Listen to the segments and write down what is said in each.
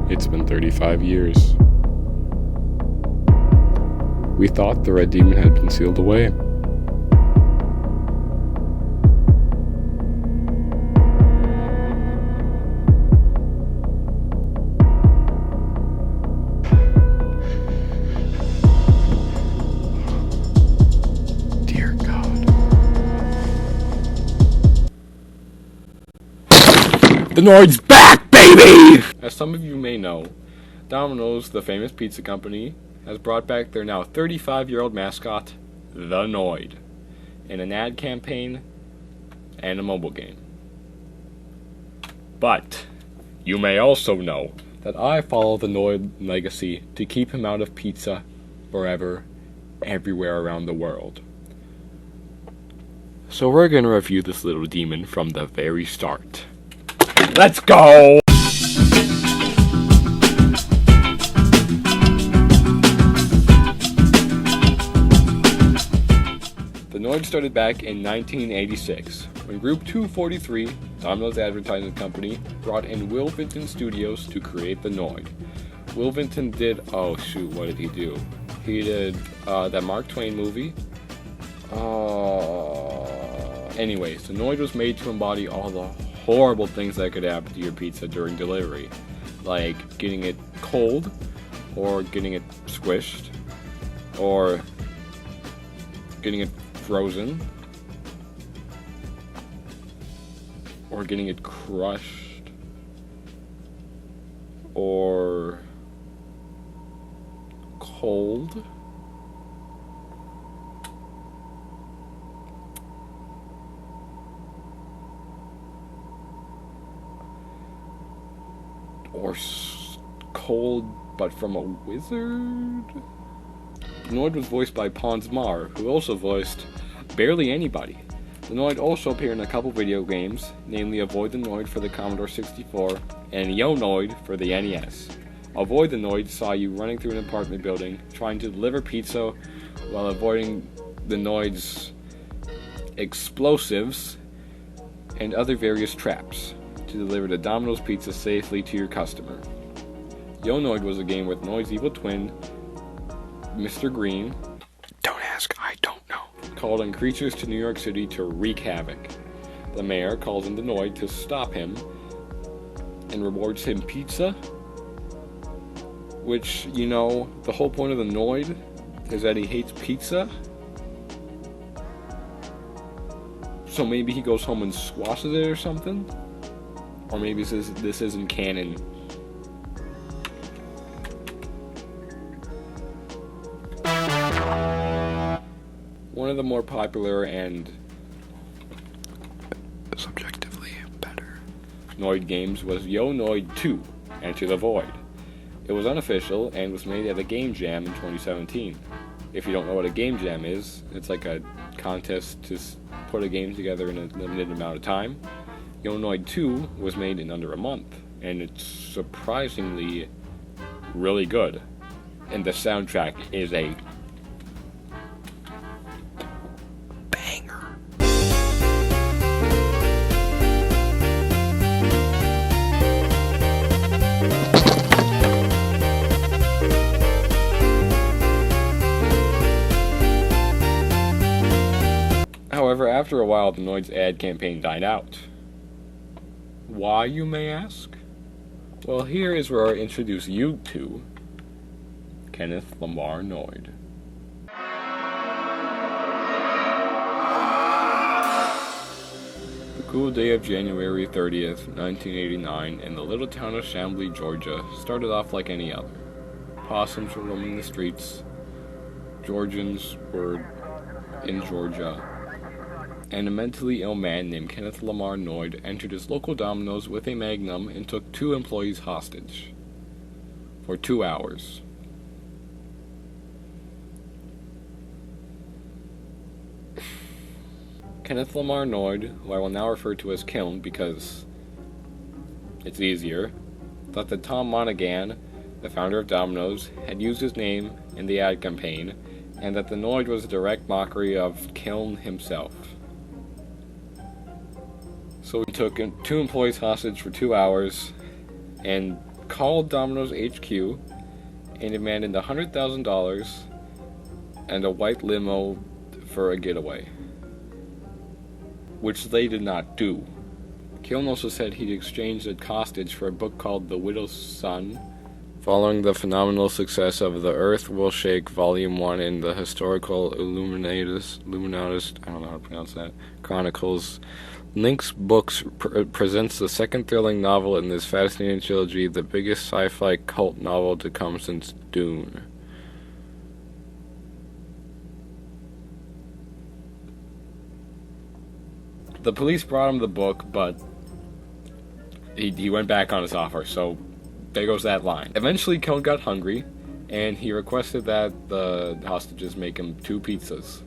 It's been 35 years. We thought the red demon had been sealed away. Dear God. The Noid's back, baby! As some of you may know, Domino's, the famous pizza company, has brought back their now 35-year-old mascot, the Noid, in an ad campaign and a mobile game. But you may also know that I follow the Noid legacy to keep him out of pizza forever, everywhere around the world. So we're gonna review this little demon from the very start. Let's go! The Noid started back in 1986, when Group 243, Domino's advertising company, brought in Will Vinton Studios to create the Noid. Will Vinton did, oh shoot, what did he do? He did that Mark Twain movie. Anyways, the Noid was made to embody all the horrible things that could happen to your pizza during delivery, like getting it cold, or getting it squished, or getting it frozen, or getting it crushed, or cold, or cold but from a wizard. The Noid was voiced by Pons Mar, who also voiced barely anybody. The Noid also appeared in a couple video games, namely Avoid the Noid for the Commodore 64 and Yo Noid for the NES. Avoid the Noid saw you running through an apartment building, trying to deliver pizza while avoiding the Noid's explosives and other various traps to deliver the Domino's pizza safely to your customer. Yo Noid was a game with Noid's evil twin, Mr. Green, don't ask, I don't know, called on creatures to New York City to wreak havoc. The mayor calls in the Noid to stop him and rewards him pizza, which, you know, the whole point of the Noid is that he hates pizza. So maybe he goes home and squashes it or something? Or maybe this isn't canon. One of the more popular and subjectively better Noid games was Yo Noid 2, Enter the Void. It was unofficial and was made at a game jam in 2017. If you don't know what a game jam is, it's like a contest to put a game together in a limited amount of time. Yo Noid 2 was made in under a month, and it's surprisingly really good. And the soundtrack is a banger. However, after a while, the Noid's ad campaign died out. Why, you may ask? Well, here is where I introduce you to Kenneth Lamar Noid. The cool day of January 30th, 1989, in the little town of Chambly, Georgia, started off like any other. Possums were roaming the streets, Georgians were in Georgia, and a mentally ill man named Kenneth Lamar Noid entered his local Domino's with a magnum and took 2 employees hostage for 2 hours. Kenneth Lamar Noid, who I will now refer to as Kiln because it's easier, thought that Tom Monaghan, the founder of Domino's, had used his name in the ad campaign, and that the Noid was a direct mockery of Kiln himself. So he took 2 employees hostage for 2 hours and called Domino's HQ and demanded $100,000 and a white limo for a getaway, which they did not do. Kiln also said he'd exchanged a hostage for a book called The Widow's Son, following the phenomenal success of The Earth Will Shake Volume 1 in the historical Illuminatus, I don't know how to pronounce that, Chronicles. Link's Books presents the second thrilling novel in this fascinating trilogy, the biggest sci-fi cult novel to come since Dune. The police brought him the book, but he went back on his offer, so there goes that line. Eventually, Kiln got hungry, and he requested that the hostages make him 2 pizzas.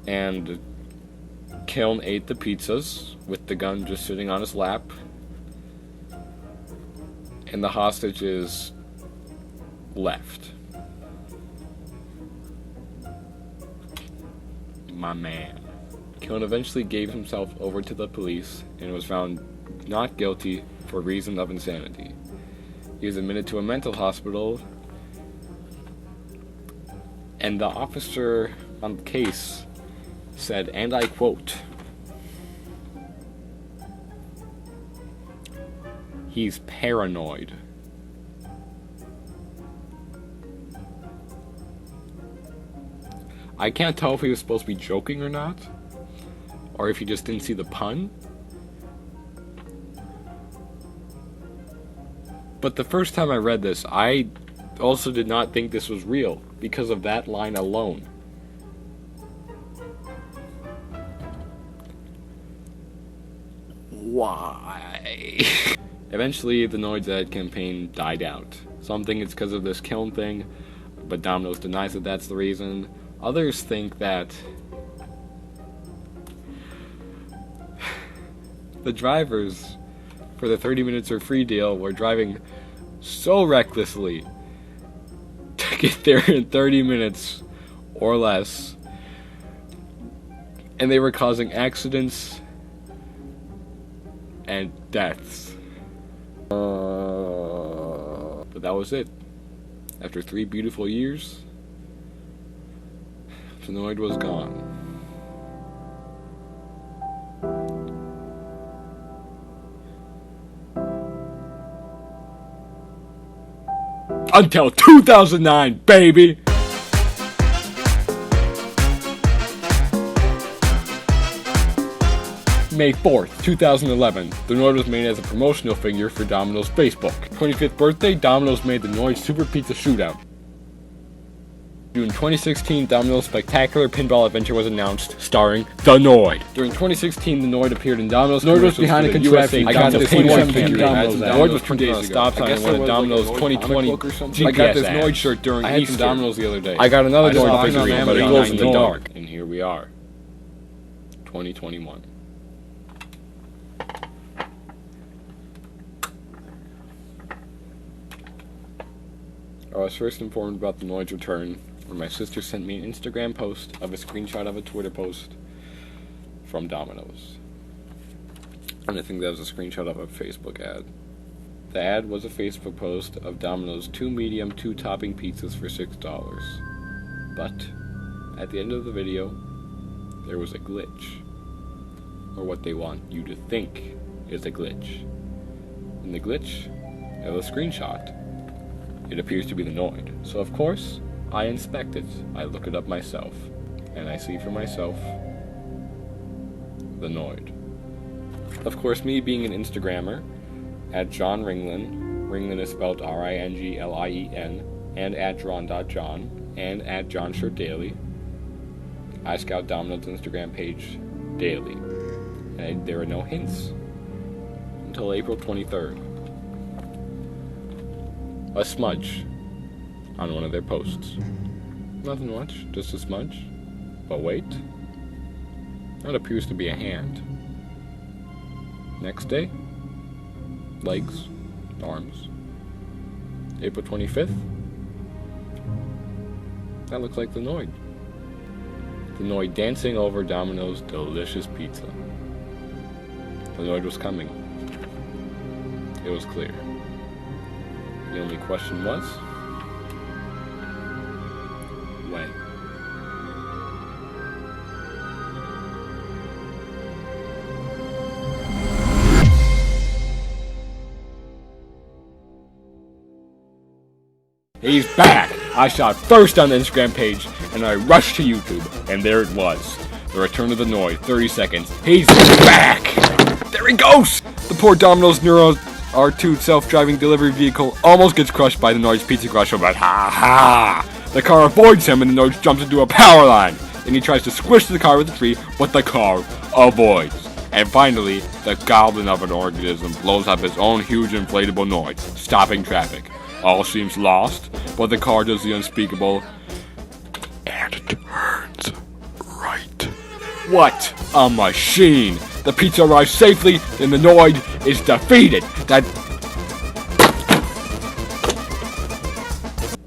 And Kiln ate the pizzas, with the gun just sitting on his lap. And the hostages left. My man. Kiln eventually gave himself over to the police, and was found not guilty for reason of insanity. He was admitted to a mental hospital, and the officer on the case said, and I quote, "He's paranoid." I can't tell if he was supposed to be joking or not, or if he just didn't see the pun. But the first time I read this, I also did not think this was real, because of that line alone. Why? Eventually, the Noid's ad campaign died out. Some think it's because of this Kiln thing, but Domino's denies that that's the reason. Others think that the drivers for the 30 minutes or free deal were driving so recklessly to get there in 30 minutes or less, and they were causing accidents and deaths. But that was it. After 3 beautiful years, the Noid was gone. Until 2009, baby! May 4th, 2011, the Noid was made as a promotional figure for Domino's Facebook. 25th birthday, Domino's made the Noid Super Pizza Shootout. June 2016, Domino's spectacular pinball adventure was announced, starring the Noid. During 2016, the Noid appeared in Domino's. Noid was behind a contraption. I got this 2017 Domino's. Noid was printed on a stop sign and went to Domino's 2020 GPS. I got this Noid shirt during Easter. Domino's the other day. I got another Noid figurine, but it glows in the dark. And here we are, 2021. I was first informed about the Noid's return when my sister sent me an Instagram post of a screenshot of a Twitter post from Domino's. And I think that was a screenshot of a Facebook ad. The ad was a Facebook post of Domino's 2 medium, 2 topping pizzas for $6. But at the end of the video, there was a glitch. Or what they want you to think is a glitch. And the glitch of a screenshot, it appears to be the Noid. So of course, I inspect it. I look it up myself. And I see for myself the Noid. Of course, me being an Instagrammer, at John Ringlin, Ringlin is spelled R-I-N-G-L-I-E-N, and at John.John, and at John Shirt Daily, I scout Domino's Instagram page daily. And there were no hints until April 23rd. A smudge on one of their posts. Nothing much, just a smudge. But wait, that appears to be a hand. Next day, legs, arms. April 25th, that looks like the Noid. The Noid dancing over Domino's delicious pizza. The Noid was coming. It was clear. The only question was, when? He's back! I saw it first on the Instagram page, and I rushed to YouTube, and there it was. The return of the Noid, 30 seconds. He's back! There he goes! The poor Domino's Neuro R2 self-driving delivery vehicle almost gets crushed by the Noid's pizza crusher, but ha! The car avoids him, and the Noid jumps into a power line. Then he tries to squish the car with a tree, but the car avoids. And finally, the goblin of an organism blows up his own huge inflatable Noid, stopping traffic. All seems lost, but the car does the unspeakable, and it turns right. What a machine! The pizza arrives safely, and the Noid is defeated. That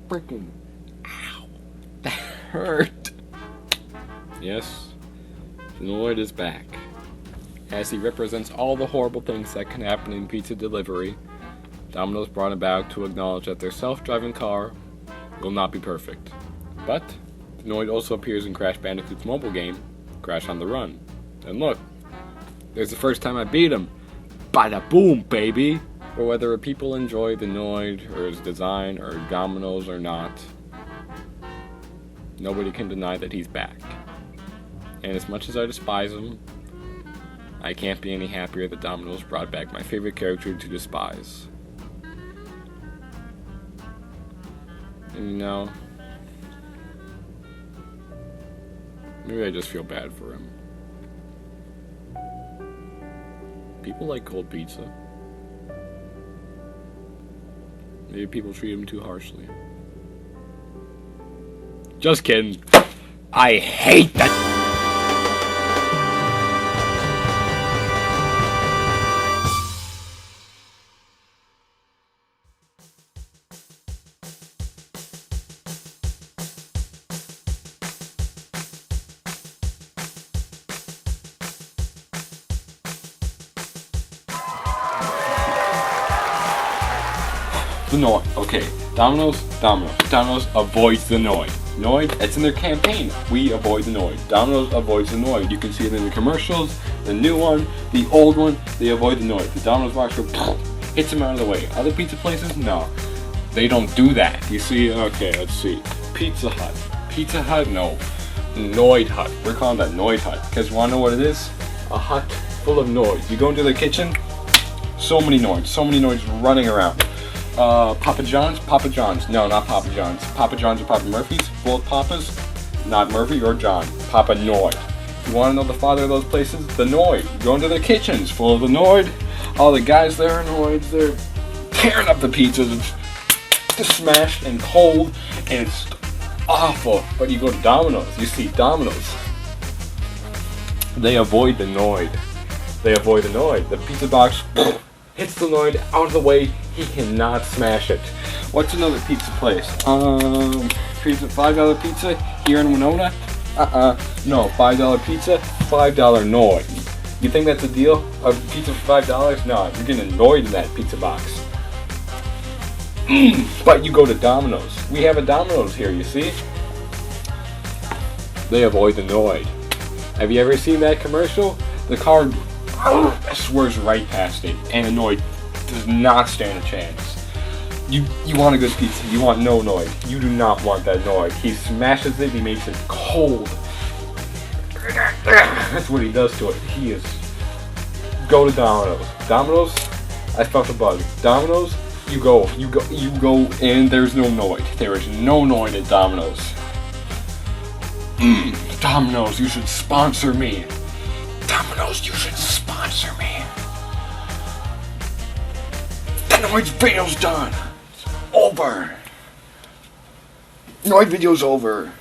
freaking ow! That hurt. Yes, the Noid is back, as he represents all the horrible things that can happen in pizza delivery. Domino's brought him back to acknowledge that their self-driving car will not be perfect. But the Noid also appears in Crash Bandicoot's mobile game, Crash on the Run. And look, there's the first time I beat him. Bada boom, baby! But whether people enjoy the Noid, or his design, or Domino's or not, nobody can deny that he's back. And as much as I despise him, I can't be any happier that Domino's brought back my favorite character to despise. And you know, maybe I just feel bad for him. People like cold pizza. Maybe people treat him too harshly. Just kidding. I hate that. The Noid. Okay, Domino's avoids the Noid. Noid, it's in their campaign. We avoid the Noid. Domino's avoids the Noid. You can see it in the commercials, the new one, the old one. They avoid the Noid. The Domino's boxer hits them out of the way. Other pizza places, no, they don't do that. You see? Okay, let's see. Pizza Hut, no. Noid Hut. We're calling that Noid Hut because you wanna know what it is? A hut full of Noids. You go into the kitchen, so many Noids running around. Papa John's, no, not Papa John's. Papa John's or Papa Murphy's, both Papas, not Murphy or John, Papa Noid. You want to know the father of those places? The Noid. You go into the kitchens full of the Noid. All the guys there are Noids, they're tearing up the pizzas. It's just smashed and cold, and it's awful. But you go to Domino's, you see Domino's. They avoid the Noid. The pizza box hits the Noid out of the way. He cannot smash it. What's another pizza place? Pizza, $5 pizza here in Winona? No, $5 pizza, $5 Noid. You think that's a deal? A pizza for $5? No, you're getting annoyed in that pizza box. But you go to Domino's. We have a Domino's here, you see? They avoid the Noid. Have you ever seen that commercial? The car swerves right past it, and the Noid does not stand a chance. You want a good pizza, you want no Noid. You do not want that Noid. He smashes it, he makes it cold. That's what he does to it. He is... Go to Domino's. Domino's, I felt a bug. Domino's, you go, and there's no Noid. There is no Noid at Domino's. Domino's, you should sponsor me. Domino's, you should sponsor me. The Noid video's done. It's over. Noid video's over.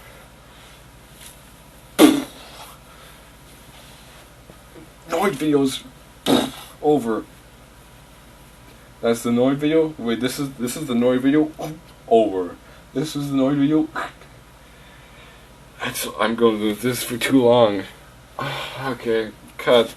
Noid video's over. That's the Noid video. Wait, this is the Noid video. Over. This is the Noid video. I'm going to do this for too long. Okay, cut.